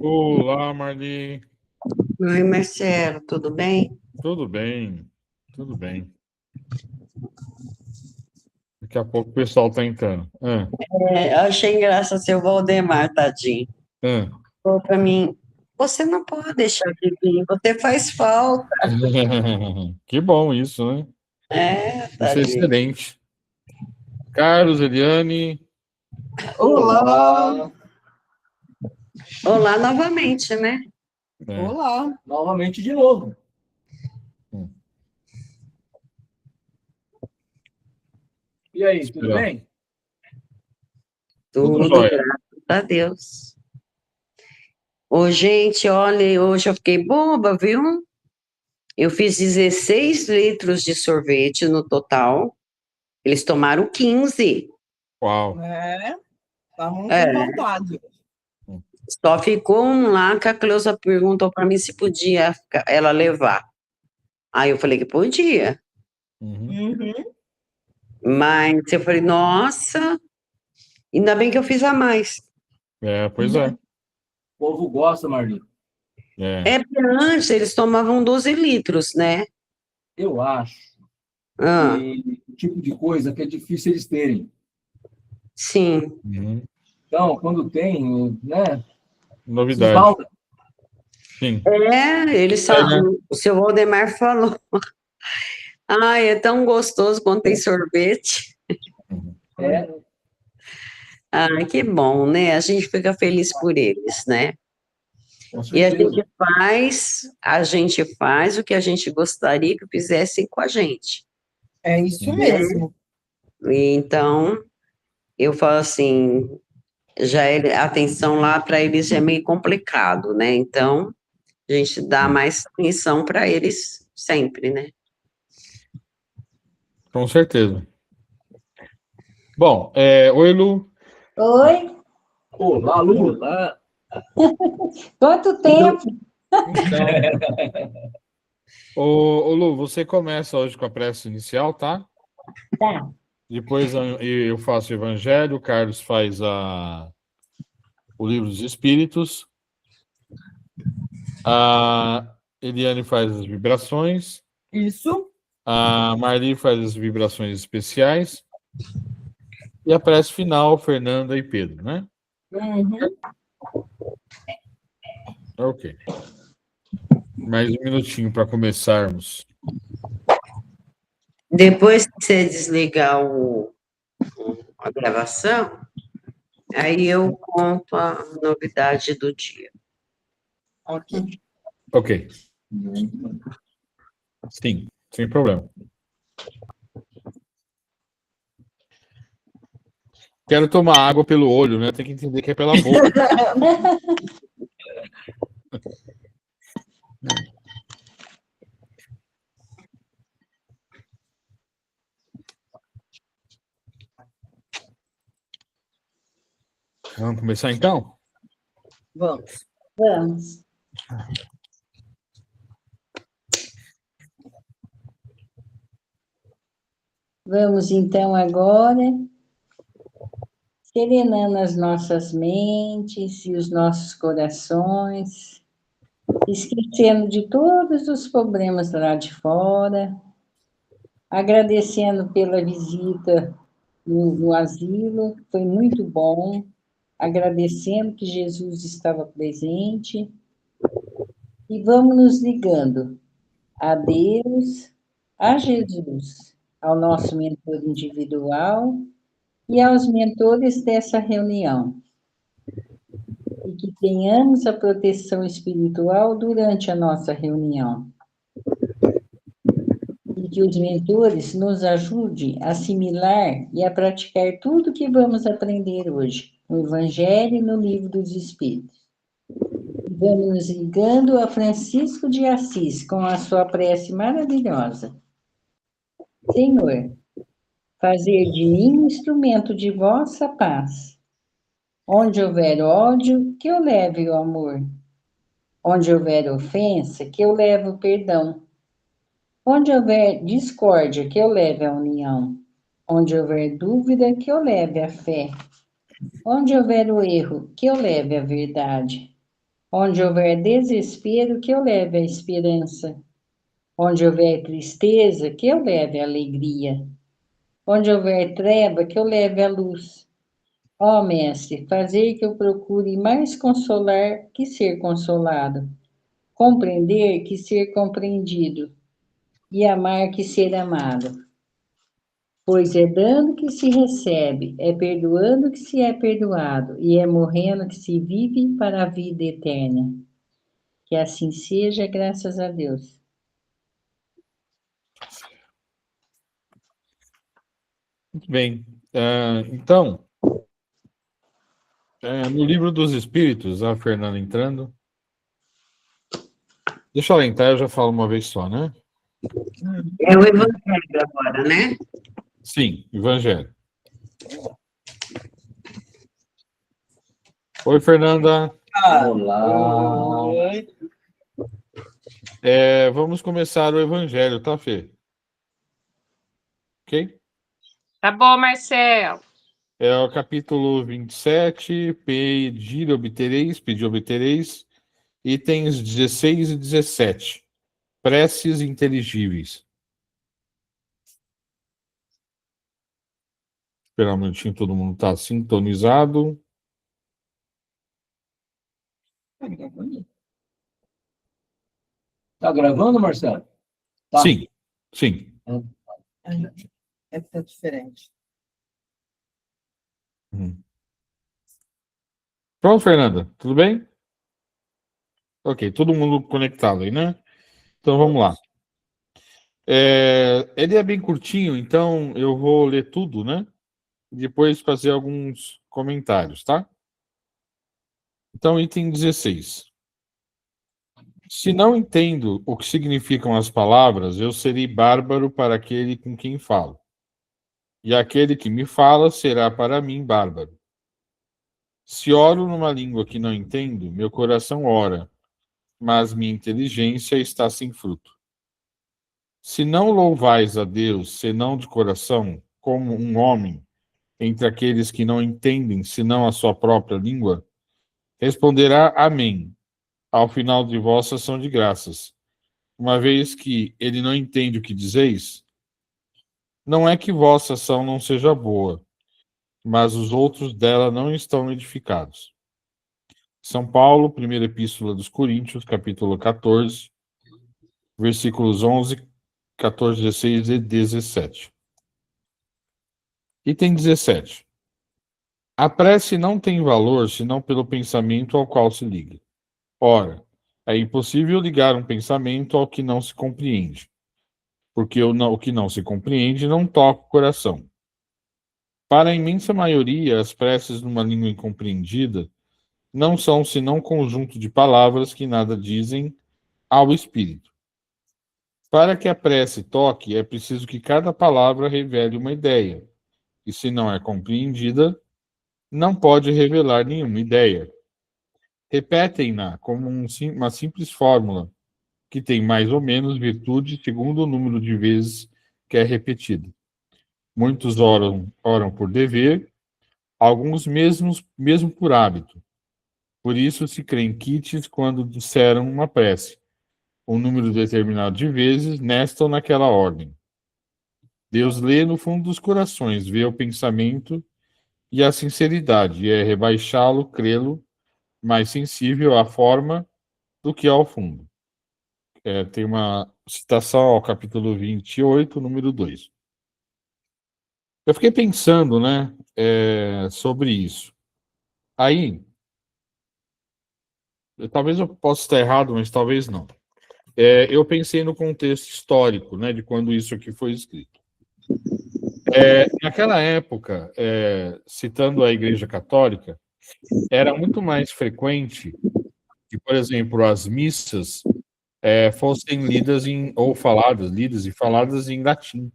Olá, Marli. Oi, Marcelo, tudo bem? Tudo bem? Tudo bem. Daqui a pouco o pessoal tá entrando. Eu achei graça seu Valdemar, tadinho. Ah. Falou para mim, você não pode deixar de vir, você faz falta. Que bom isso, né? Isso é Tadinho. excelente. Carlos, Eliane. Olá, Olá novamente, né? É. olá, novamente de novo. Hum, E aí, tudo Esperar. bem? Tudo Tudo, jóia. graças a Deus. Ô, gente, olha, hoje eu fiquei boba, viu? Eu fiz 16 litros de sorvete no total. Eles tomaram 15. Uau. É, estavam com É, vontade. Hum, só ficou um lá que a Cleusa perguntou para mim se podia ela levar. Aí eu falei que podia. uhum. Uhum. Mas eu falei, nossa, ainda bem que eu fiz a mais. Pois é. O povo gosta, Marli. É. É porque antes eles tomavam 12 litros, né? Eu acho Ah, que o tipo de coisa que é difícil eles terem. sim. Uhum. Então, quando tem, né, se Novidade. esbalda. Sim. Eles É, só, né? o seu Valdemar falou, ai, é tão gostoso quando tem sorvete. Uhum. É, Ah, que bom, né? A gente fica feliz por eles, né? com E certeza. a gente faz o que a gente gostaria que fizessem com a gente, É isso Uhum. né? mesmo. E então, eu falo assim, a atenção lá para eles é meio complicado, né? Então, a gente dá mais atenção para eles sempre, né? Com certeza. Bom, oi, Lu. Oi, Olá, Lu. Olá. quanto Lu, tempo? Então, ô, Lu, você começa hoje com a prece inicial, tá? Tá. Depois eu faço o Evangelho, o Carlos faz o Livro dos Espíritos, a Eliane faz as vibrações, Isso. a Marli faz as vibrações especiais e a prece final, Fernanda e Pedro, né? Uhum. Ok. Mais um minutinho para começarmos. depois que você desligar a gravação, aí eu conto a novidade do dia. Ok. Ok. Sim, sem problema. Quero tomar água pelo olho, né? Tem que entender que é pela boca. Vamos começar então? Vamos. Vamos. Vamos então agora, serenando as nossas mentes e os nossos corações, esquecendo de todos os problemas lá de fora, agradecendo pela visita no asilo, foi muito bom, agradecendo que Jesus estava presente, e vamos nos ligando a Deus, a Jesus, ao nosso mentor individual e aos mentores dessa reunião. E que tenhamos a proteção espiritual durante a nossa reunião. E que os mentores nos ajudem a assimilar e a praticar tudo que vamos aprender hoje, no Evangelho e no Livro dos Espíritos. E vamos nos ligando a Francisco de Assis com a sua prece maravilhosa. Senhor, fazer de mim um instrumento de vossa paz. Onde houver ódio, que eu leve o amor. Onde houver ofensa, que eu leve o perdão. Onde houver discórdia, que eu leve a união. Onde houver dúvida, que eu leve a fé. Onde houver o erro, que eu leve a verdade. Onde houver desespero, que eu leve a esperança. Onde houver tristeza, que eu leve a alegria. Onde houver treva, que eu leve a luz. Ó Mestre, fazer que eu procure mais consolar que ser consolado, compreender que ser compreendido, e amar que ser amado. Pois é dando que se recebe, é perdoando que se é perdoado, e é morrendo que se vive para a vida eterna. Que assim seja, graças a Deus. Muito bem. Então, no livro dos Espíritos, a Fernanda entrando. Deixa eu entrar, eu já falo uma vez só, né? É o Evangelho agora, né? Sim, Evangelho. Oi, Fernanda. Olá. Vamos começar o Evangelho, tá, Fê? Ok? Tá bom, Marcelo. É o capítulo 27, pedir obtereis, itens 16 e 17. Preces inteligíveis. Esperar um minutinho, todo mundo está sintonizado. Tá gravando, Marcelo? Tá. Sim, sim. É que tá diferente. Pronto, Fernanda, tudo bem? Ok, todo mundo conectado aí, né? Então vamos lá. Ele é bem curtinho, então eu vou ler tudo, né? E depois fazer alguns comentários, tá? Então, item 16. Se não entendo o que significam as palavras, eu serei bárbaro para aquele com quem falo. E aquele que me fala será para mim bárbaro. Se oro numa língua que não entendo, meu coração ora, mas minha inteligência está sem fruto. Se não louvais a Deus, senão de coração, como um homem, entre aqueles que não entendem, senão a sua própria língua, responderá Amém, ao final de vossa ação de graças. Uma vez que ele não entende o que dizeis, não é que vossa ação não seja boa, mas os outros dela não estão edificados. São Paulo, primeira epístola dos Coríntios, capítulo 14, versículos 11, 14, 16 e 17. Item 17. A prece não tem valor senão pelo pensamento ao qual se liga. Ora, é impossível ligar um pensamento ao que não se compreende, porque o que não se compreende não toca o coração. Para a imensa maioria, as preces numa língua incompreendida não são senão um conjunto de palavras que nada dizem ao espírito. Para que a prece toque, é preciso que cada palavra revele uma ideia, e se não é compreendida, não pode revelar nenhuma ideia. Repetem-na como uma simples fórmula, que tem mais ou menos virtude segundo o número de vezes que é repetida. Muitos oram por dever, alguns mesmo por hábito. Por isso se creem quites quando disseram uma prece, um número determinado de vezes, nesta ou naquela ordem. Deus lê no fundo dos corações, vê o pensamento e a sinceridade, e é rebaixá-lo, crê-lo, mais sensível à forma do que ao fundo. Tem uma citação ao capítulo 28, número 2. Eu fiquei pensando, né, sobre isso. Aí, talvez eu possa estar errado, mas talvez não. Eu pensei no contexto histórico, né, de quando isso aqui foi escrito. Naquela época, citando a Igreja Católica, era muito mais frequente que, por exemplo, as missas fossem lidas lidas e faladas em latim.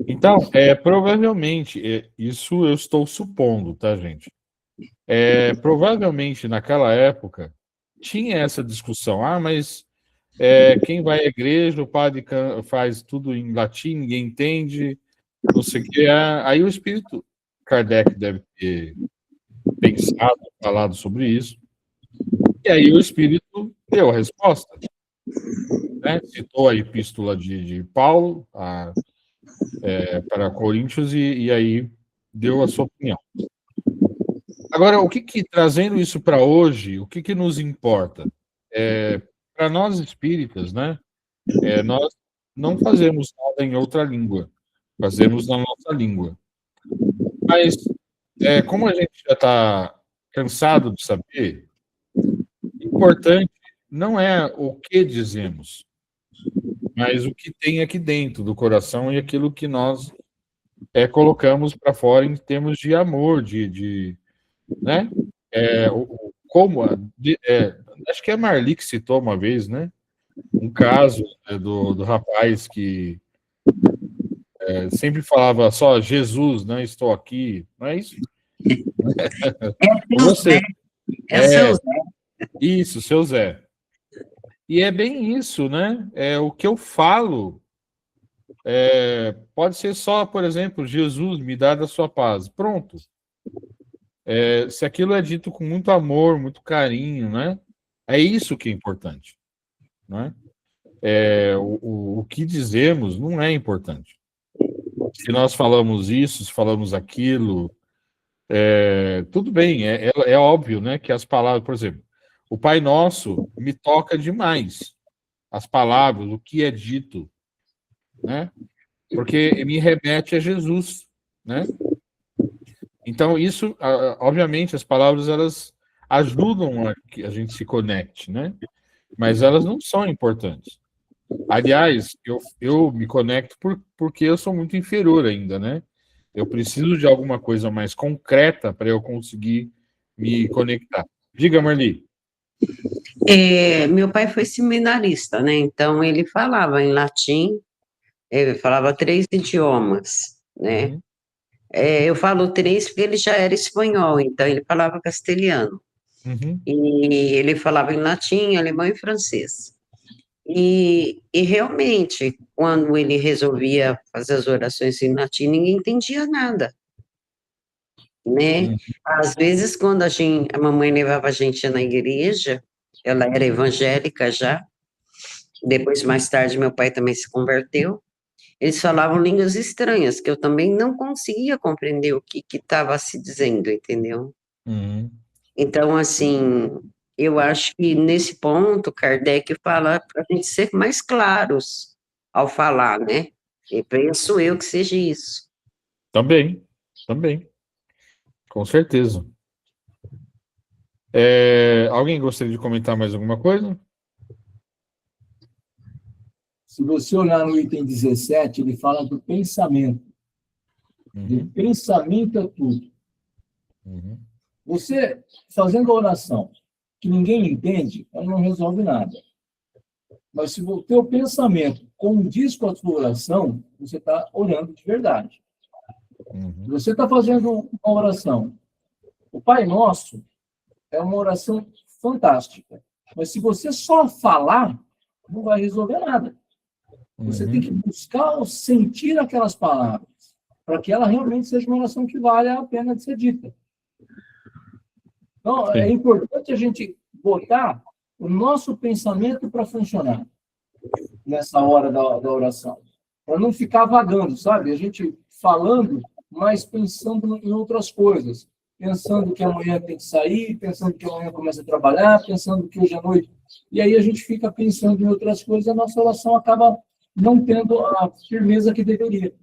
Então, provavelmente, isso eu estou supondo, tá, gente? Provavelmente, naquela época, tinha essa discussão. Mas quem vai à igreja, o padre faz tudo em latim, ninguém entende, não sei o que. Aí o espírito Kardec deve ter pensado, falado sobre isso. E aí o Espírito deu a resposta. Né? Citou a epístola de Paulo para Coríntios e aí deu a sua opinião. Agora, trazendo isso para hoje, o que nos importa? Para nós espíritas, né? Nós não fazemos nada em outra língua, fazemos na nossa língua. Mas, como a gente já está cansado de saber, o importante não é o que dizemos, mas o que tem aqui dentro do coração e aquilo que nós colocamos para fora em termos de amor, né? Acho que é a Marli que citou uma vez, né? Um caso do rapaz que sempre falava só Jesus, né? Estou aqui, não é isso? Você. Seu Zé. Isso, seu Zé. E é bem isso, né? O que eu falo pode ser só, por exemplo, Jesus, me dá da sua paz. Pronto. Se aquilo é dito com muito amor, muito carinho, né? É isso que é importante, né? O que dizemos não é importante. Se nós falamos isso, se falamos aquilo, tudo bem, é óbvio, né? Que as palavras, por exemplo, o Pai Nosso me toca demais. As palavras, o que é dito, né? Porque me remete a Jesus, né? Então, isso, obviamente, as palavras, elas ajudam a que a gente se conecte, né? Mas elas não são importantes. Aliás, eu me conecto porque eu sou muito inferior ainda, né? Eu preciso de alguma coisa mais concreta para eu conseguir me conectar. Diga, Marli. Meu pai foi seminarista, né? Então ele falava em latim, ele falava 3 idiomas, né? Uhum. Eu falo 3 porque ele já era espanhol, então ele falava castelhano. Uhum. E ele falava em latim, alemão e francês. E realmente, quando ele resolvia fazer as orações em latim, ninguém entendia nada, né? Uhum. Às vezes, quando a mamãe levava a gente na igreja, ela era evangélica já, depois, mais tarde, meu pai também se converteu, eles falavam línguas estranhas, que eu também não conseguia compreender o que estava se dizendo, entendeu? Uhum. Então, assim, eu acho que nesse ponto, Kardec fala para a gente ser mais claros ao falar, né? E penso eu que seja isso. Também, com certeza. Alguém gostaria de comentar mais alguma coisa? Se você olhar no item 17, ele fala do pensamento. Uhum. O pensamento é tudo. Uhum. Você, fazendo a oração que ninguém entende, ela não resolve nada. Mas se o teu pensamento condiz com a sua oração, você está orando de verdade. Uhum. Se você está fazendo uma oração, o Pai Nosso é uma oração fantástica. Mas se você só falar, não vai resolver nada. Você tem que buscar sentir aquelas palavras, para que ela realmente seja uma oração que vale a pena de ser dita. Então, é importante a gente botar o nosso pensamento para funcionar nessa hora da oração. Para não ficar vagando, sabe? A gente falando, mas pensando em outras coisas. Pensando que amanhã tem que sair, pensando que amanhã começa a trabalhar, pensando que hoje à noite... E aí a gente fica pensando em outras coisas, a nossa oração acaba não tendo a firmeza que deveria.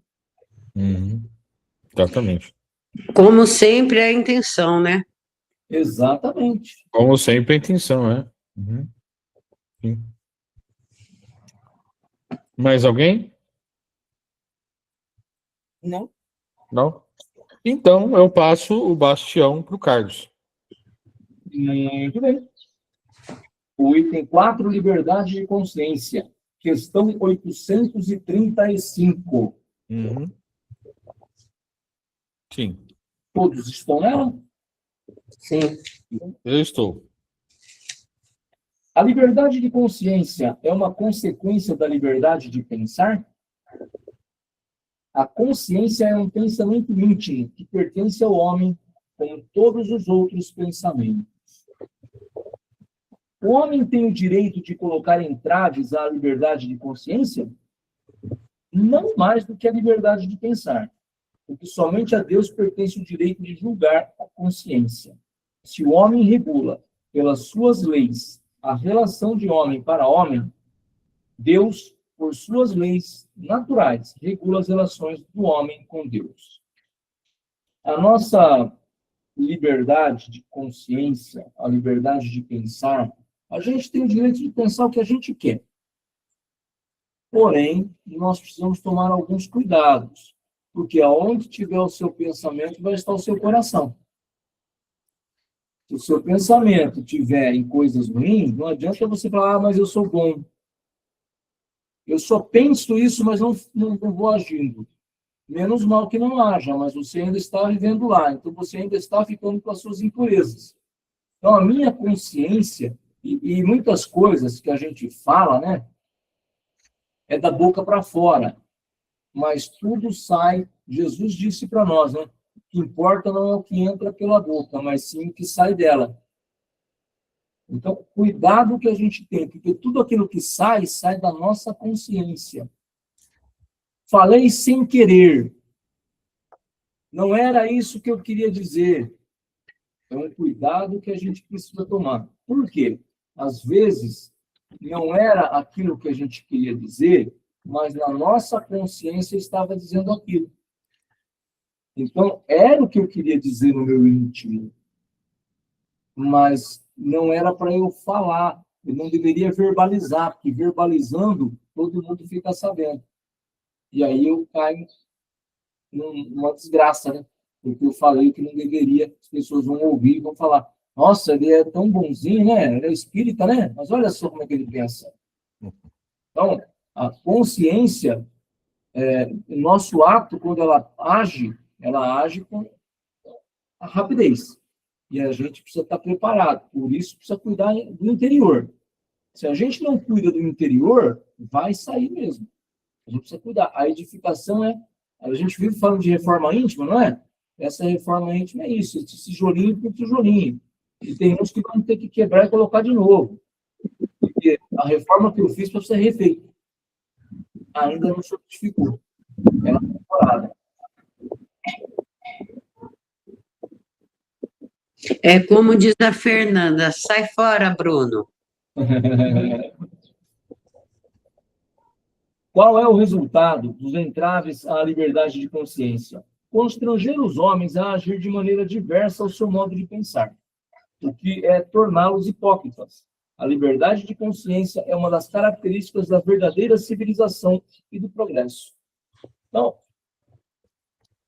Uhum. Exatamente. Como sempre, é a intenção, né? Exatamente. Como sempre, a intenção, né? Uhum. Sim. Mais alguém? Não? Não? Então, eu passo o bastião para o Carlos. Muito bem. O item 4, liberdade de consciência. Questão 835. Uhum. Sim. Todos estão nela? Sim. Eu estou. A liberdade de consciência é uma consequência da liberdade de pensar? A consciência é um pensamento íntimo que pertence ao homem, como todos os outros pensamentos. O homem tem o direito de colocar entraves à liberdade de consciência? Não mais do que a liberdade de pensar, porque somente a Deus pertence o direito de julgar a consciência. Se o homem regula, pelas suas leis, a relação de homem para homem, Deus, por suas leis naturais, regula as relações do homem com Deus. A nossa liberdade de consciência, a liberdade de pensar, a gente tem o direito de pensar o que a gente quer. Porém, nós precisamos tomar alguns cuidados, porque aonde tiver o seu pensamento, vai estar o seu coração. Se o seu pensamento tiver em coisas ruins, não adianta você falar, mas eu sou bom. Eu só penso isso, mas não vou agindo. Menos mal que não haja, mas você ainda está vivendo lá, então você ainda está ficando com as suas impurezas. Então, a minha consciência, e muitas coisas que a gente fala, né, é da boca para fora, mas tudo sai, Jesus disse para nós, né, o que importa não é o que entra pela boca, mas sim o que sai dela. Então, cuidado que a gente tem, porque tudo aquilo que sai, sai da nossa consciência. Falei sem querer. Não era isso que eu queria dizer. É um cuidado que a gente precisa tomar. Por quê? Às vezes, não era aquilo que a gente queria dizer, mas na nossa consciência estava dizendo aquilo. Então, era o que eu queria dizer no meu íntimo. Mas não era para eu falar. Eu não deveria verbalizar, porque verbalizando, todo mundo fica sabendo. E aí eu caio numa desgraça, né? Porque eu falei que não deveria, as pessoas vão ouvir e vão falar, nossa, ele é tão bonzinho, né? Ele é espírita, né? Mas olha só como é que ele pensa. Então, a consciência, o nosso ato, quando ela age com a rapidez. E a gente precisa estar preparado. Por isso, precisa cuidar do interior. Se a gente não cuida do interior, vai sair mesmo. A gente precisa cuidar. A edificação a gente vive falando de reforma íntima, não é? Essa reforma íntima é isso, esse tijolinho por tijolinho. E tem uns que vão ter que quebrar e colocar de novo. Porque a reforma que eu fiz para ser refeita. Ainda não certificou. Ela é temporada. É como diz a Fernanda, sai fora, Bruno. Qual é o resultado dos entraves à liberdade de consciência? Constranger os homens a agir de maneira diversa ao seu modo de pensar, o que é torná-los hipócritas. A liberdade de consciência é uma das características da verdadeira civilização e do progresso. Então,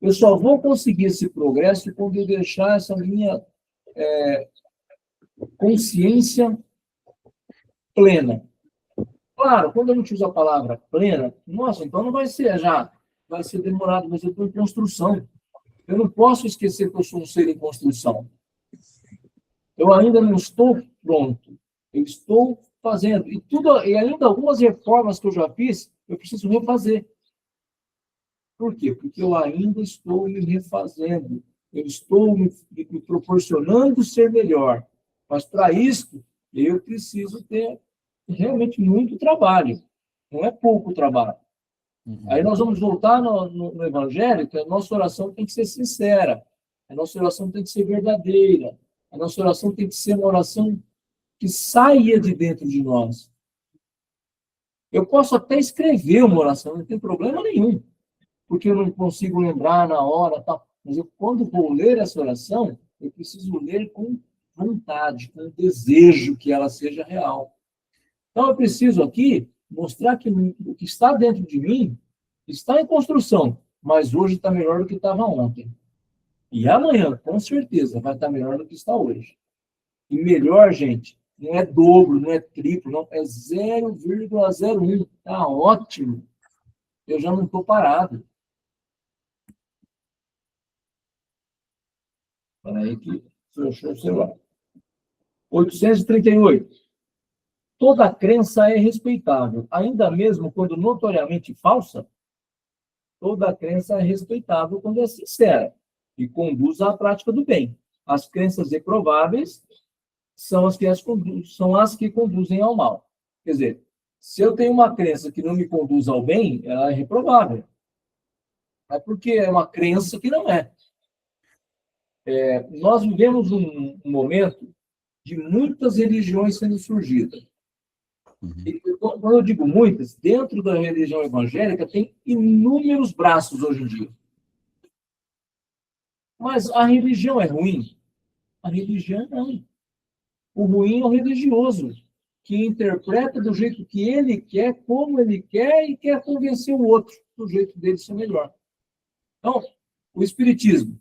eu só vou conseguir esse progresso quando eu deixar essa minha consciência plena. Claro, quando a gente usa a palavra plena, nossa, então não vai ser vai ser demorado, mas eu estou em construção. Eu não posso esquecer que eu sou um ser em construção. Eu ainda não estou pronto. Eu estou fazendo. E ainda algumas reformas que eu já fiz, eu preciso refazer. Por quê? Porque eu ainda estou me refazendo. Eu estou me proporcionando ser melhor. Mas para isso, eu preciso ter realmente muito trabalho. Não é pouco trabalho. Aí nós vamos voltar no Evangelho, que a nossa oração tem que ser sincera. A nossa oração tem que ser verdadeira. A nossa oração tem que ser uma oração que saia de dentro de nós. Eu posso até escrever uma oração, não tem problema nenhum. Porque eu não consigo lembrar na hora, tal. Mas quando vou ler essa oração, eu preciso ler com vontade, com desejo que ela seja real. Então, eu preciso aqui mostrar que o que está dentro de mim está em construção, mas hoje está melhor do que estava ontem. E amanhã, com certeza, vai estar melhor do que está hoje. E melhor, gente, não é dobro, não é triplo, não, é 0,01. Está ótimo. Eu já não estou parado. Espera aí que fechou o celular. 838. Toda crença é respeitável, ainda mesmo quando notoriamente falsa. Toda crença é respeitável quando é sincera e conduz à prática do bem. As crenças reprováveis são as que conduzem ao mal. Quer dizer, se eu tenho uma crença que não me conduz ao bem, ela é reprovável. É porque é uma crença que não é. Nós vivemos um momento de muitas religiões sendo surgidas. E, quando eu digo muitas, dentro da religião evangélica tem inúmeros braços hoje em dia. Mas a religião é ruim? A religião não. O ruim é o religioso, que interpreta do jeito que ele quer, como ele quer, e quer convencer o outro do jeito dele ser melhor. Então, o Espiritismo.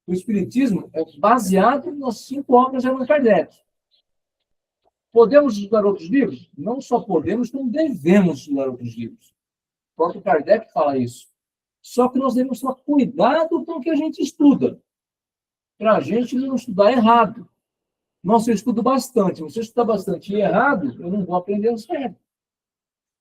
O Espiritismo é baseado nas 5 obras de Allan Kardec. Podemos estudar outros livros? Não só podemos, como devemos estudar outros livros. O próprio Kardec fala isso. Só que nós devemos tomar cuidado com o que a gente estuda, para a gente não estudar errado. Nossa, eu estudo bastante. Se eu estudar bastante e errado, eu não vou aprender certo.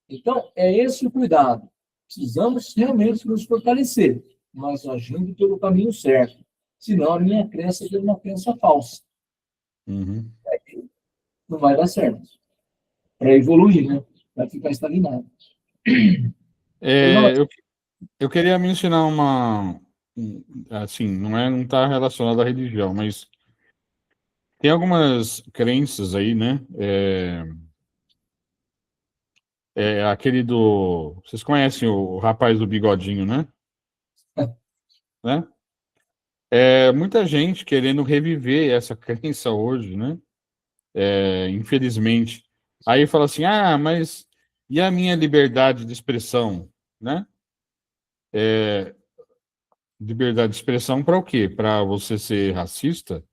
Então, é esse o cuidado. Precisamos realmente nos fortalecer, mas agindo pelo caminho certo. Senão, a minha crença é uma crença falsa. Não vai dar certo. Para evoluir, né? Vai ficar estagnado. Eu queria mencionar assim, não está relacionado à religião, mas tem algumas crenças aí, né? Aquele vocês conhecem o rapaz do bigodinho, né? Né? Muita gente querendo reviver essa crença hoje, né? Infelizmente. Aí fala assim, mas e a minha liberdade de expressão, né? Liberdade de expressão para o quê? Para você ser racista?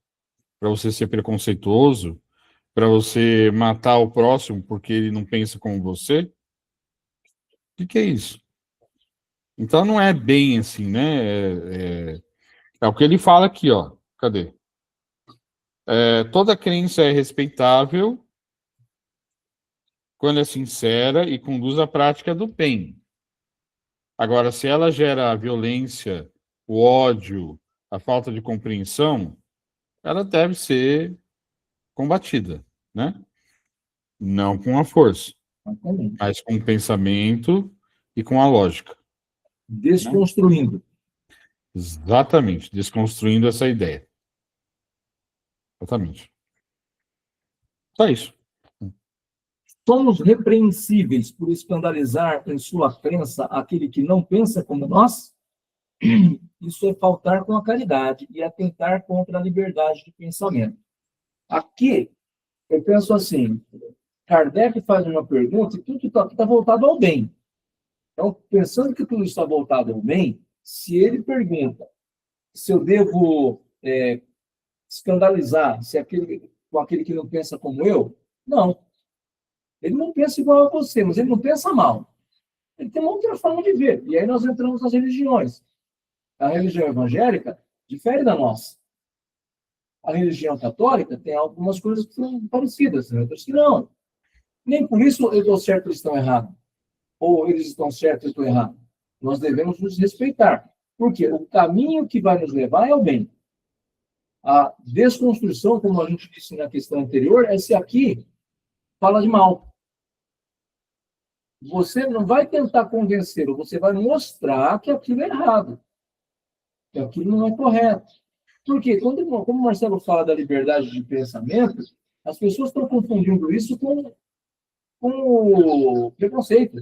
Para você ser preconceituoso? Para você matar o próximo porque ele não pensa como você? O que é isso? Então não é bem assim, né? É o que ele fala aqui, ó. Cadê? Toda crença é respeitável quando é sincera e conduz à prática do bem. Agora, se ela gera a violência, o ódio, a falta de compreensão, ela deve ser combatida, né? Não com a força, mas com o pensamento e com a lógica. Desconstruindo. Exatamente, desconstruindo essa ideia. Exatamente. Só isso. Somos repreensíveis por escandalizar em sua crença aquele que não pensa como nós? Isso é faltar com a caridade e atentar contra a liberdade de pensamento. Aqui, eu penso assim, Kardec faz uma pergunta e tudo está voltado ao bem. Então, pensando que tudo está voltado ao bem, se ele pergunta se eu devo escandalizar com aquele que não pensa como eu, não. Ele não pensa igual a você, mas ele não pensa mal. Ele tem uma outra forma de ver. E aí nós entramos nas religiões. A religião evangélica difere da nossa. A religião católica tem algumas coisas que são parecidas, outras que não. Nem por isso eu estou certo e eles estão errados. Ou eles estão certos e eu estou errado. Nós devemos nos respeitar. Porque o caminho que vai nos levar é o bem. A desconstrução, como a gente disse na questão anterior, é se aqui fala de mal. Você não vai tentar convencê-lo, você vai mostrar que aquilo é errado, que aquilo não é correto. Porque, como o Marcelo fala da liberdade de pensamento, as pessoas estão confundindo isso com o preconceito.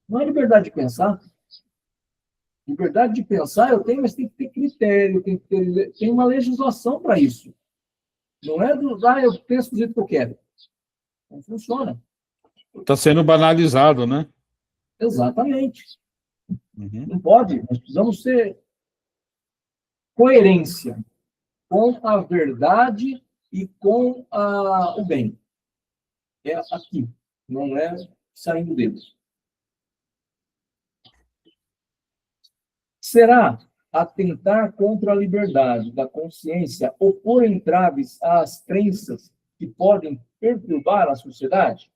Não é liberdade de pensar. Liberdade de pensar eu tenho, mas tem que ter critério, tem uma legislação para isso. Não é eu penso do jeito que eu quero. Não funciona. Está sendo banalizado, né? Exatamente. Não pode. Nós precisamos ter coerência com a verdade e com o bem. É aqui, não é saindo deles. Será atentar contra a liberdade da consciência ou pôr entraves às crenças que podem perturbar a sociedade?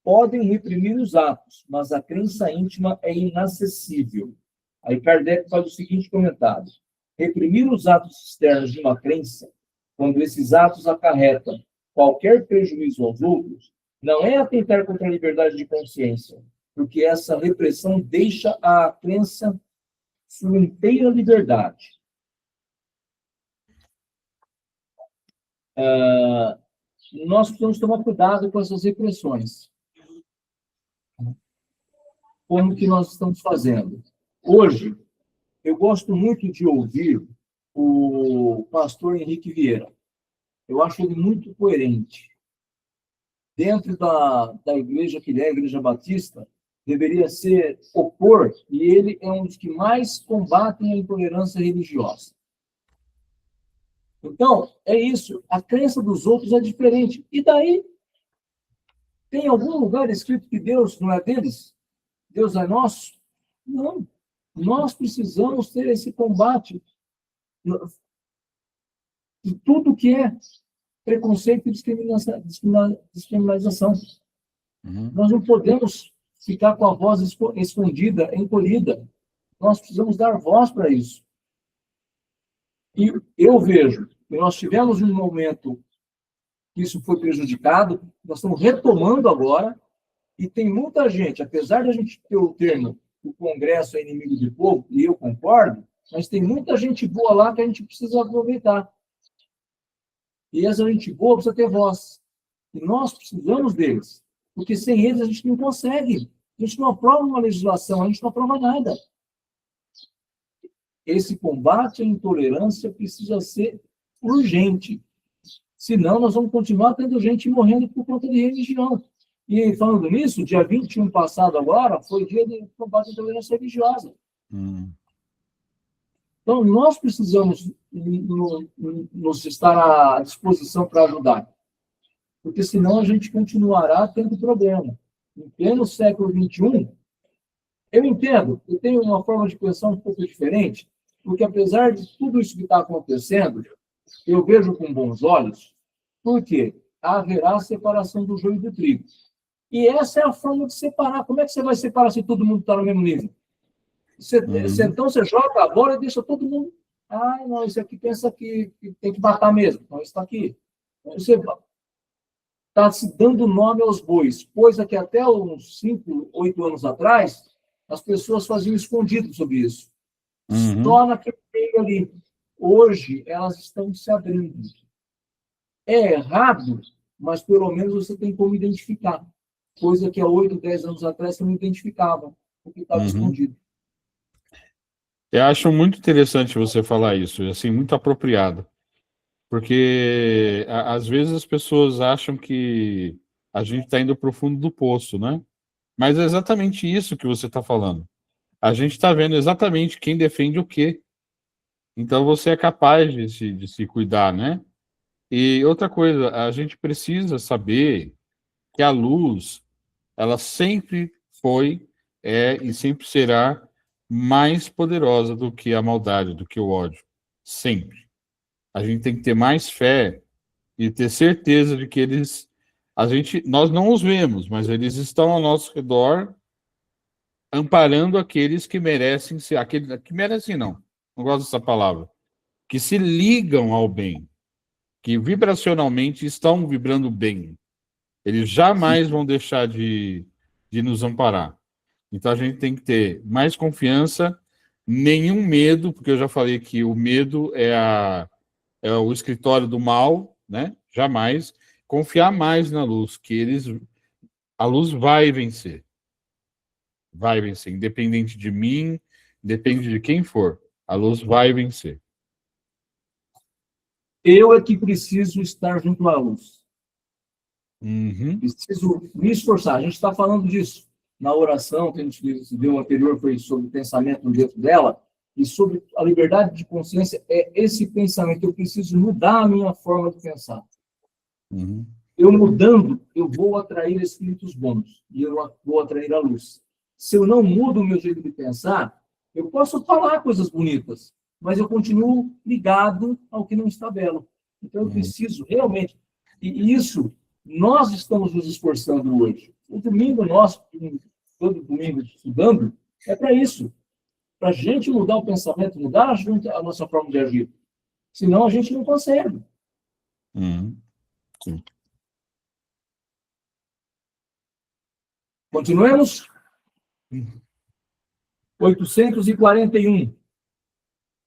Podem reprimir os atos, mas a crença íntima é inacessível. Aí Kardec faz o seguinte comentário. Reprimir os atos externos de uma crença quando esses atos acarretam qualquer prejuízo aos outros, não é atentar contra a liberdade de consciência, porque essa repressão deixa a crença sua inteira liberdade. Nós precisamos tomar cuidado com essas repressões. Como que nós estamos fazendo? Hoje, eu gosto muito de ouvir o pastor Henrique Vieira. Eu acho ele muito coerente. Dentro da igreja que ele é, a Igreja Batista, deveria ser opor, e ele é um dos que mais combatem a intolerância religiosa. Então, é isso. A crença dos outros é diferente. E daí, tem algum lugar escrito que Deus não é deles? Deus é nosso? Não. Nós precisamos ter esse combate de tudo que é preconceito e descriminalização. Nós não podemos ficar com a voz escondida, encolhida. Nós precisamos dar voz para isso. E eu vejo que nós tivemos um momento que isso foi prejudicado, nós estamos retomando agora, e tem muita gente, apesar de a gente ter o termo o Congresso é inimigo do povo, e eu concordo, mas tem muita gente boa lá que a gente precisa aproveitar. E essa gente boa precisa ter voz. E nós precisamos deles. Porque sem eles a gente não consegue. A gente não aprova uma legislação, a gente não aprova nada. Esse combate à intolerância precisa ser urgente. Senão nós vamos continuar tendo gente morrendo por conta de religião. E falando nisso, dia 21 passado agora, foi dia de combate à intolerância religiosa. Então, nós precisamos nos estar à disposição para ajudar. Porque senão a gente continuará tendo problema. Em pleno século XXI, eu entendo, eu tenho uma forma de pensar um pouco diferente, porque apesar de tudo isso que está acontecendo, eu vejo com bons olhos, porque haverá separação do joio e do trigo. E essa é a forma de separar. Como é que você vai separar se todo mundo está no mesmo nível? Então você joga a bola e deixa todo mundo. Ah, não, esse aqui pensa que tem que matar mesmo. Então, isso está aqui. Então, você está se dando nome aos bois, coisa que até uns 5, 8 anos atrás, as pessoas faziam escondido sobre isso. Só naquele meio ali. Hoje, elas estão se abrindo. É errado, mas pelo menos você tem como identificar. Coisa que há 8, 10 anos atrás você não identificava, porque estava escondido. Eu acho muito interessante você falar isso, assim, muito apropriado. Porque às vezes as pessoas acham que a gente está indo para o fundo do poço, né? Mas é exatamente isso que você está falando. A gente está vendo exatamente quem defende o quê. Então você é capaz de se cuidar, né? E outra coisa, a gente precisa saber que a luz, ela sempre foi, é e sempre será mais poderosa do que a maldade, do que o ódio. Sempre. A gente tem que ter mais fé e ter certeza de que nós não os vemos, mas eles estão ao nosso redor, amparando aqueles que merecem ser, que merecem não gosto dessa palavra, que se ligam ao bem, que vibracionalmente estão vibrando bem. Eles jamais vão deixar de nos amparar. Então a gente tem que ter mais confiança, nenhum medo, porque eu já falei que o medo é o escritório do mal, né? Jamais. Confiar mais na luz, a luz vai vencer. Vai vencer, independente de mim, independente de quem for. A luz vai vencer. Eu é que preciso estar junto à luz. Uhum. Preciso me esforçar. A gente está falando disso na oração que a gente deu anterior, foi sobre o pensamento dentro dela, e sobre a liberdade de consciência é esse pensamento. Eu preciso mudar a minha forma de pensar. Uhum. Eu mudando, eu vou atrair espíritos bons, e eu vou atrair a luz. Se eu não mudo o meu jeito de pensar, eu posso falar coisas bonitas, mas eu continuo ligado ao que não está belo. Então eu preciso realmente, e isso nós estamos nos esforçando hoje. O domingo nosso, todo domingo estudando, é para isso. Para a gente mudar o pensamento, mudar a nossa forma de agir. Senão a gente não consegue. Sim. Continuemos. 841.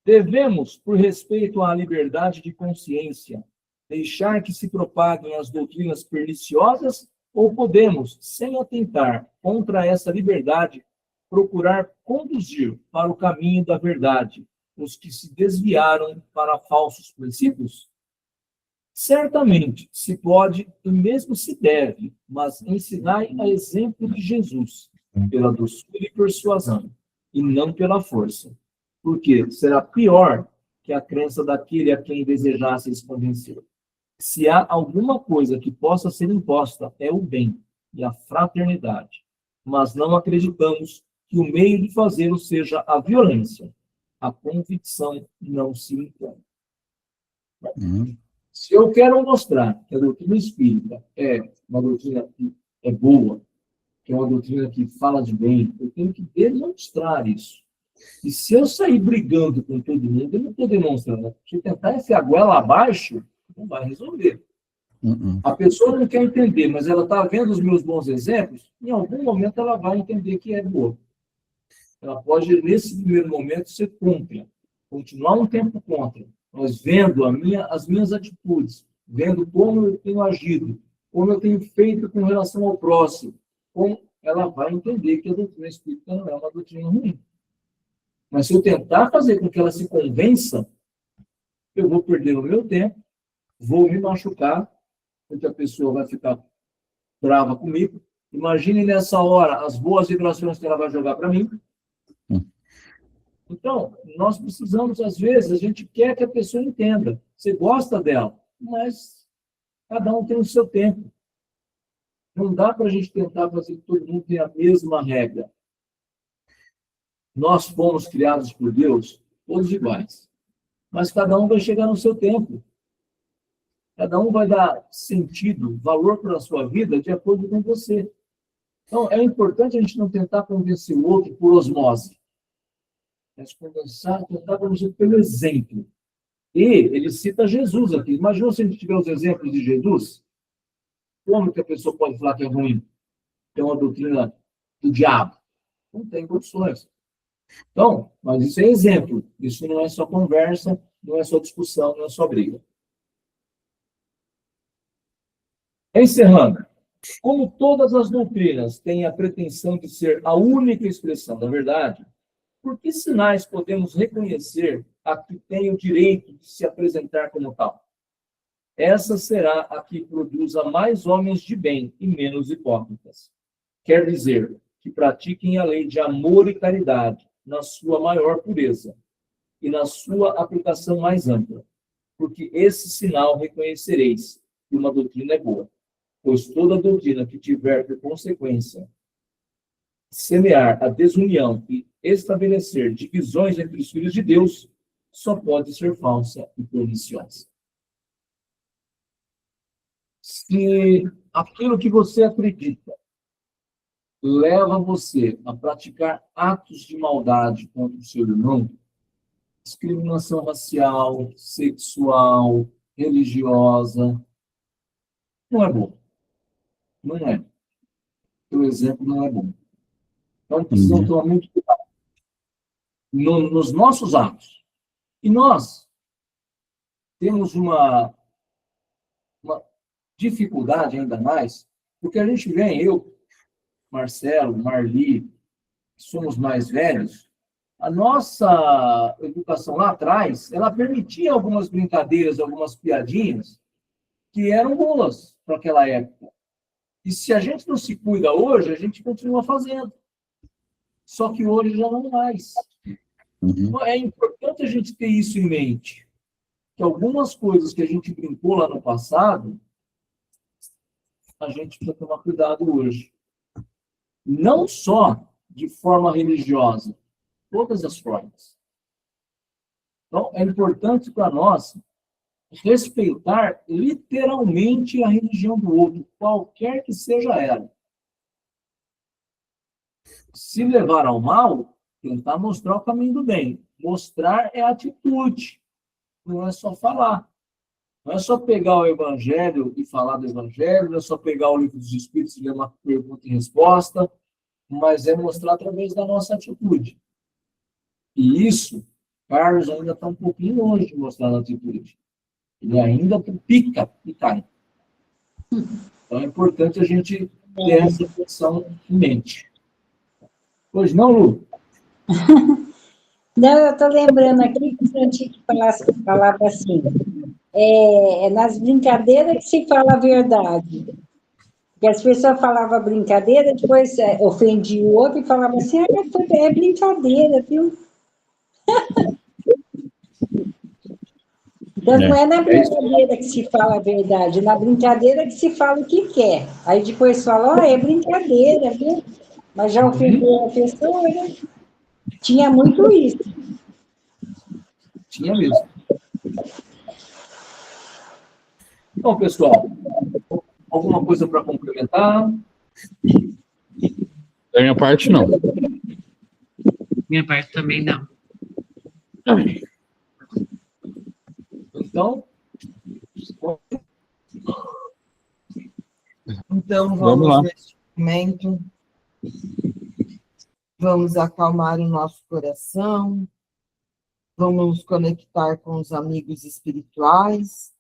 Devemos, por respeito à liberdade de consciência, deixar que se propaguem as doutrinas perniciosas ou podemos, sem atentar contra essa liberdade, procurar conduzir para o caminho da verdade os que se desviaram para falsos princípios? Certamente se pode e mesmo se deve, mas ensinai a exemplo de Jesus, pela doçura e persuasão, e não pela força, porque será pior que a crença daquele a quem desejasseis convencer. Se há alguma coisa que possa ser imposta, é o bem e a fraternidade, mas não acreditamos que o meio de fazê-lo seja a violência. A convicção não se impõe. Se eu quero mostrar que a doutrina espírita é uma doutrina que é boa, que é uma doutrina que fala de bem, eu tenho que demonstrar isso. E se eu sair brigando com todo mundo, eu não estou demonstrando. Se eu tentar enfiar a goela abaixo, não vai resolver. A pessoa não quer entender, mas ela está vendo os meus bons exemplos, em algum momento ela vai entender que é boa. Ela pode, nesse primeiro momento, ser contra, continuar um tempo contra, mas vendo as minhas atitudes, vendo como eu tenho agido, como eu tenho feito com relação ao próximo, como ela vai entender que a doutrina espírita não é uma doutrina ruim. Mas se eu tentar fazer com que ela se convença, eu vou perder o meu tempo, vou me machucar, porque a pessoa vai ficar brava comigo. Imagine nessa hora as boas vibrações que ela vai jogar para mim. Então, nós precisamos, às vezes, a gente quer que a pessoa entenda. Você gosta dela, mas cada um tem o seu tempo. Não dá para a gente tentar fazer que todo mundo tenha a mesma regra. Nós fomos criados por Deus, todos iguais. Mas cada um vai chegar no seu tempo. Cada um vai dar sentido, valor para a sua vida de acordo com você. Então, é importante a gente não tentar convencer o outro por osmose. Mas tentar convencer pelo exemplo. E ele cita Jesus aqui. Imagina se a gente tiver os exemplos de Jesus. Como que a pessoa pode falar que é ruim? Que é uma doutrina do diabo? Não tem condições. Então, mas isso é exemplo. Isso não é só conversa, não é só discussão, não é só briga. Encerrando. Como todas as doutrinas têm a pretensão de ser a única expressão da verdade, por que sinais podemos reconhecer a que tem o direito de se apresentar como tal? Essa será a que produza mais homens de bem e menos hipócritas. Quer dizer, que pratiquem a lei de amor e caridade na sua maior pureza e na sua aplicação mais ampla, porque esse sinal reconhecereis que uma doutrina é boa, pois toda doutrina que tiver por consequência semear a desunião e estabelecer divisões entre os filhos de Deus só pode ser falsa e perniciosa. Se aquilo que você acredita leva você a praticar atos de maldade contra o seu irmão, discriminação racial, sexual, religiosa, não é bom. Não é. O exemplo não é bom. Então, precisamos tomar muito cuidado nos nossos atos. E nós temos uma dificuldade ainda mais, porque a gente vem, eu, Marcelo, Marli, somos mais velhos, a nossa educação lá atrás, ela permitia algumas brincadeiras, algumas piadinhas, que eram boas para aquela época. E se a gente não se cuida hoje, a gente continua fazendo. Só que hoje já não mais. Então, é importante a gente ter isso em mente. Que algumas coisas que a gente brincou lá no passado, a gente precisa tomar cuidado hoje. Não só de forma religiosa, todas as formas. Então, é importante para nós respeitar literalmente a religião do outro, qualquer que seja ela. Se levar ao mal, tentar mostrar o caminho do bem. Mostrar é atitude, não é só falar. Não é só pegar o Evangelho e falar do Evangelho, não é só pegar o livro dos Espíritos e ler uma pergunta e resposta, mas é mostrar através da nossa atitude. E isso, Carlos ainda está um pouquinho longe de mostrar na atitude. Ele ainda pica e cai. Então é importante a gente ter essa reflexão em mente. Pois não, Lu? Não, eu estou lembrando aqui que o Francisco falava assim, é nas brincadeiras que se fala a verdade. Porque as pessoas falavam brincadeira, depois ofendia o outro e falava assim, é brincadeira, viu? Então, não é na brincadeira que se fala a verdade, é na brincadeira que se fala o que quer. Aí depois fala, é brincadeira, viu? Mas já ofendeu a pessoa, né? Tinha muito isso. Tinha mesmo. Então, pessoal, alguma coisa para complementar? Da minha parte, não. Minha parte também não. Então, Então, Vamos lá. vamos neste momento, vamos acalmar o nosso coração, vamos nos conectar com os amigos espirituais,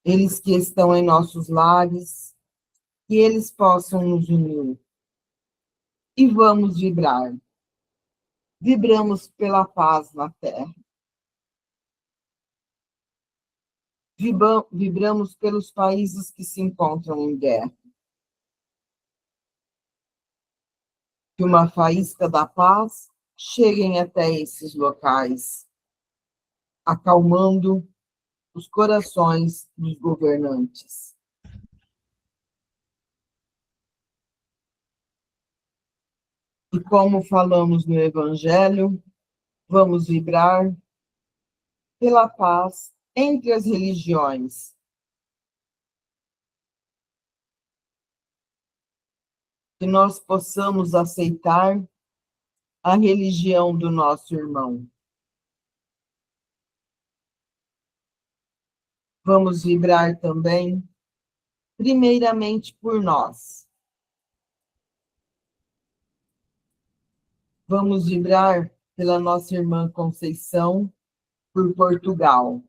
eles que estão em nossos lares, que eles possam nos unir. E vamos vibrar. Vibramos pela paz na Terra. Vibramos pelos países que se encontram em guerra. Que uma faísca da paz chegue até esses locais, acalmando os corações dos governantes. E como falamos no Evangelho, vamos vibrar pela paz entre as religiões. Que nós possamos aceitar a religião do nosso irmão. Vamos vibrar também, primeiramente, por nós. Vamos vibrar pela nossa irmã Conceição, por Portugal.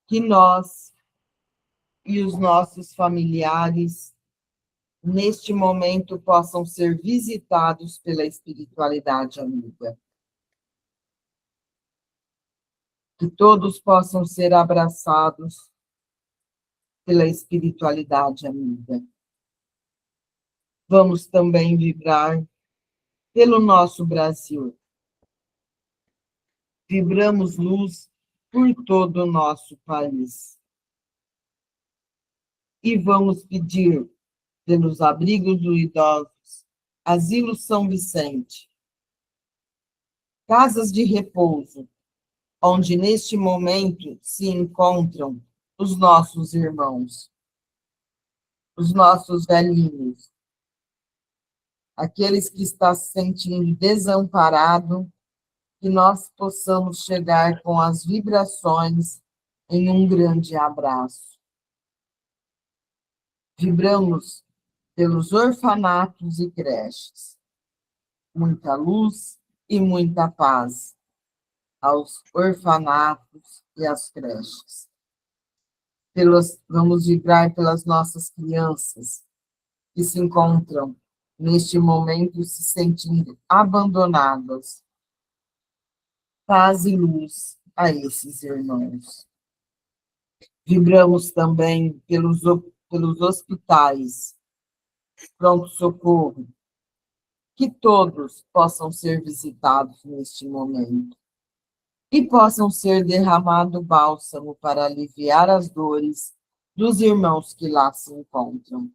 Que nós e os nossos familiares, neste momento, possam ser visitados pela espiritualidade amiga. Que todos possam ser abraçados pela espiritualidade amiga. Vamos também vibrar pelo nosso Brasil. Vibramos luz por todo o nosso país. E vamos pedir pelos abrigos dos idosos, Asilo São Vicente, casas de repouso, onde neste momento se encontram os nossos irmãos, os nossos velhinhos, aqueles que estão se sentindo desamparados, que nós possamos chegar com as vibrações em um grande abraço. Vibramos pelos orfanatos e creches. Muita luz e muita paz aos orfanatos e às creches. Vamos vibrar pelas nossas crianças que se encontram neste momento se sentindo abandonadas. Paz e luz a esses irmãos. Vibramos também pelos hospitais, pronto-socorro, que todos possam ser visitados neste momento e possam ser derramado bálsamo para aliviar as dores dos irmãos que lá se encontram.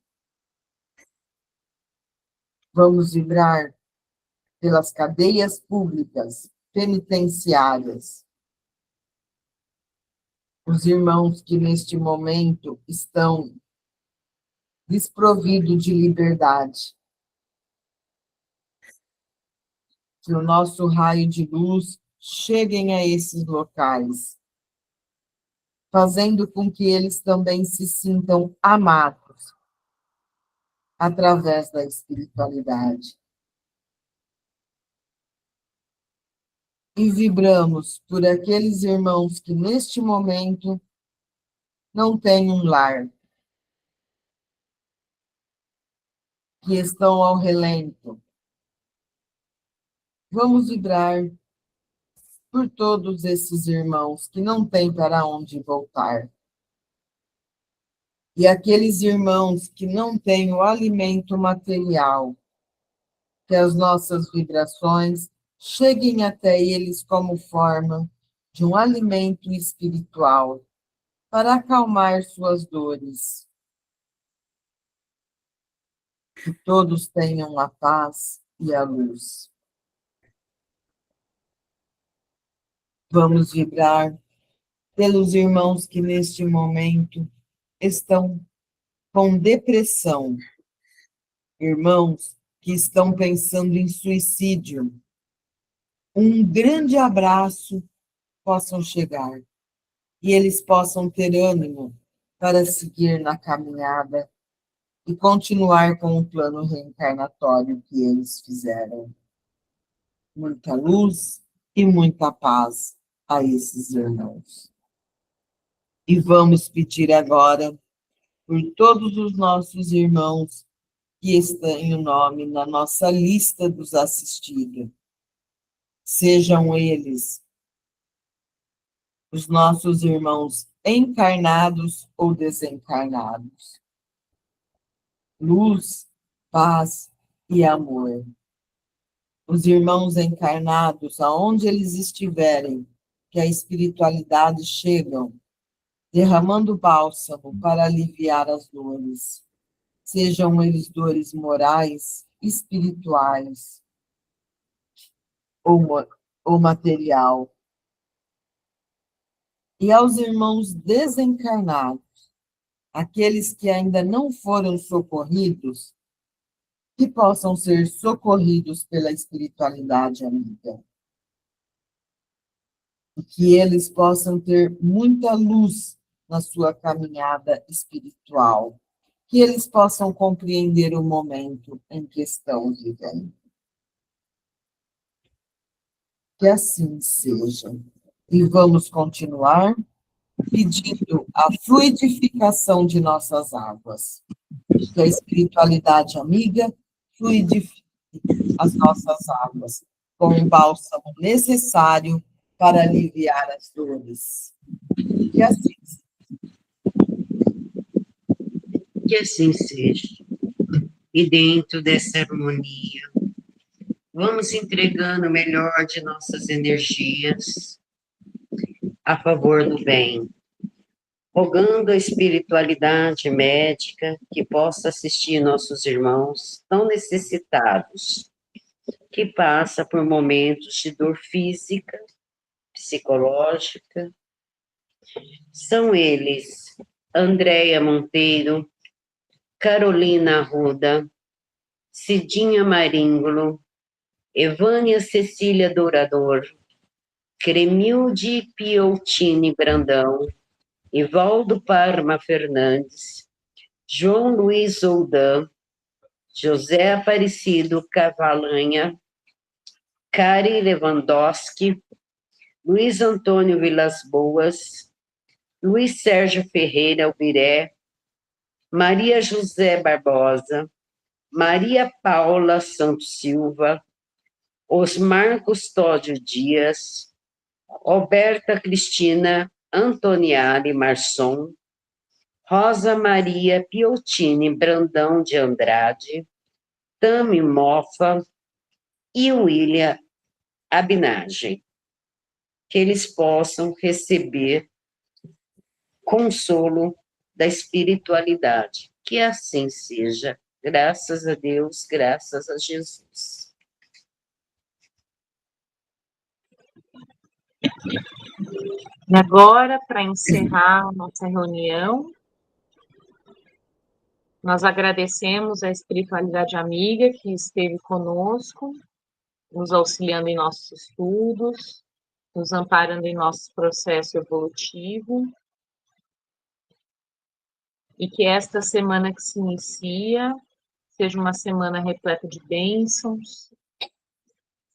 Vamos vibrar pelas cadeias públicas, penitenciárias, os irmãos que neste momento estão desprovidos de liberdade. Que o nosso raio de luz cheguem a esses locais, fazendo com que eles também se sintam amados através da espiritualidade. E vibramos por aqueles irmãos que neste momento não têm um lar, que estão ao relento. Vamos vibrar por todos esses irmãos que não têm para onde voltar. E aqueles irmãos que não têm o alimento material, que as nossas vibrações cheguem até eles como forma de um alimento espiritual para acalmar suas dores. Que todos tenham a paz e a luz. Vamos vibrar pelos irmãos que neste momento estão com depressão, irmãos que estão pensando em suicídio. Um grande abraço possam chegar e eles possam ter ânimo para seguir na caminhada e continuar com o plano reencarnatório que eles fizeram. Muita luz e muita paz a esses irmãos. E vamos pedir agora por todos os nossos irmãos que estão o nome na nossa lista dos assistidos. Sejam eles os nossos irmãos encarnados ou desencarnados. Luz, paz e amor. Os irmãos encarnados, aonde eles estiverem, que a espiritualidade chegam, derramando bálsamo para aliviar as dores. Sejam eles dores morais, espirituais ou material. E aos irmãos desencarnados, aqueles que ainda não foram socorridos, que possam ser socorridos pela espiritualidade amiga. E que eles possam ter muita luz na sua caminhada espiritual. Que eles possam compreender o momento em que estão vivendo. Que assim seja. E vamos continuar pedindo a fluidificação de nossas águas. Que a espiritualidade amiga fluidifique as nossas águas com o bálsamo necessário para aliviar as dores. Que assim seja. Que assim seja. E dentro dessa harmonia, vamos entregando o melhor de nossas energias a favor do bem, rogando a espiritualidade médica que possa assistir nossos irmãos tão necessitados, que passa por momentos de dor física, psicológica. São eles Andréia Monteiro, Carolina Arruda, Cidinha Maríngolo, Evânia Cecília Dourador, Cremilde Pioltini Brandão, Ivaldo Parma Fernandes, João Luiz Oldan, José Aparecido Cavalanha, Kari Lewandowski, Luiz Antônio Vilas Boas, Luiz Sérgio Ferreira Albiré, Maria José Barbosa, Maria Paula Santos Silva, Osmar Custódio Dias, Roberta Cristina Antoniari Marçom, Rosa Maria Pioltini Brandão de Andrade, Tami Mofa e William Abinage. Que eles possam receber consolo da espiritualidade. Que assim seja. Graças a Deus, graças a Jesus. E agora, para encerrar a nossa reunião, nós agradecemos a espiritualidade amiga que esteve conosco, nos auxiliando em nossos estudos, nos amparando em nosso processo evolutivo. E que esta semana que se inicia seja uma semana repleta de bênçãos,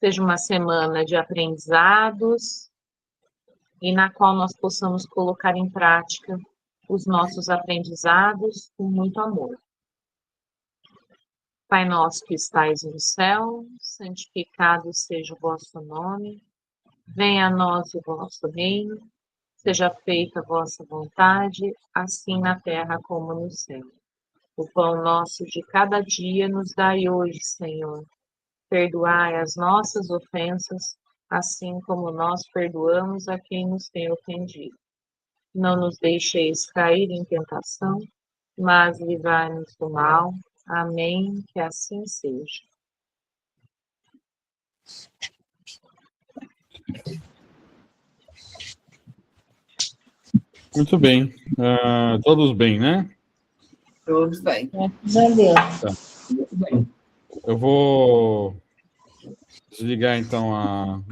seja uma semana de aprendizados, e na qual nós possamos colocar em prática os nossos aprendizados com muito amor. Pai nosso que estais no céu, santificado seja o vosso nome, venha a nós o vosso reino, seja feita a vossa vontade, assim na terra como no céu. O pão nosso de cada dia nos dai hoje, Senhor. Perdoai as nossas ofensas, assim como nós perdoamos a quem nos tem ofendido. Não nos deixeis cair em tentação, mas livrai-nos do mal. Amém, que assim seja. Muito bem. Todos bem, né? Todos bem. Graças a Deus. Muito bem. Eu vou desligar então a